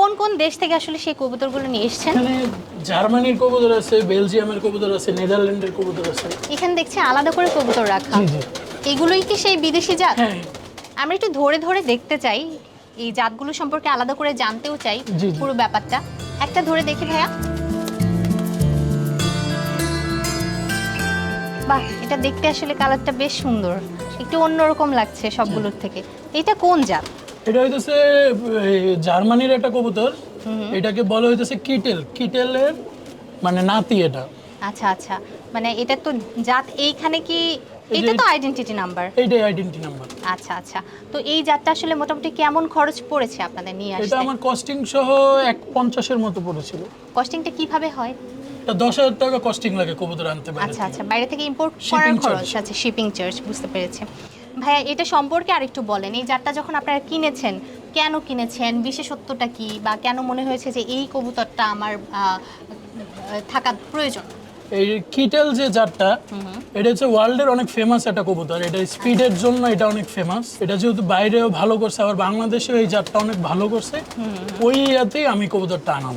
কোন কোন দেশ থেকে আসলে সেই কবুতরগুলো নিয়ে এসেছেন? এখানে জার্মানির কবুতর আছে, বেলজিয়ামের কবুতর আছে, নেদারল্যান্ডের কবুতর আছে। এখানে দেখছি আলাদা করে কবুতর রাখা। জি জি। এগুলোই কি সেই বিদেশি জাত? হ্যাঁ আমরা একটু ধরে ধরে দেখতে চাই, এই জাতগুলো সম্পর্কে আলাদা করে জানতেও চাই জি, জি। পুরো ব্যাপারটা। একটা ধরে দেখি ভাইয়া। বাহ, এটা দেখতে আসলে কালারটা বেশ সুন্দর, একটু অন্যরকম লাগছে সবগুলোর থেকে। এটা কোন জাত? এটা হইতেছে জার্মানির একটা কবুতর। এটাকে বলা হইতেছে কিটেল, কিটেলের মানে নাতি এটা। আচ্ছা আচ্ছা, মানে এটা তো জাত এইখানে কি, এই যে এটা তো আইডেন্টিটি নাম্বার। এইটাই আইডেন্টি নাম্বার। আচ্ছা আচ্ছা, তো এই জাতটা আসলে মোটামুটি কেমন খরচ পড়েছে আপনাদের নিয়ে এটা আসতে? আমার কস্টিং সহ 150-এর মতো পড়েছিল। কস্টিংটা কিভাবে হয়? এটা 10,000 টাকা কস্টিং লাগে কবুতর আনতে পারে। আচ্ছা আচ্ছা, বাইরে থেকে ইম্পোর্ট Shipping করার খরচ charge। আছে, শিপিং চার্জ, বুঝতে পেরেছি। ভাইয়া এটা সম্পর্কে আরেকটু বলেন, এই জাতটা যখন আপনারা কিনেছেন, কেন কিনেছেন, বিশেষত্বটা কি, বা কেন মনে হয়েছে যে এই কবুতরটা আমার থাকা প্রয়োজন? এই কিটেল যে জাতটা, এটা হচ্ছে ওয়ার্ল্ডের অনেক ফেমাস একটা কবুতর। এটা স্পিডের জন্য এটা অনেক ফেমাস। এটা যেহেতু বাইরেও ভালো করছে, আবার বাংলাদেশেও এই জাতটা অনেক ভালো করছে, ওই ইয়াতেই আমি কবুতরটা আনাম।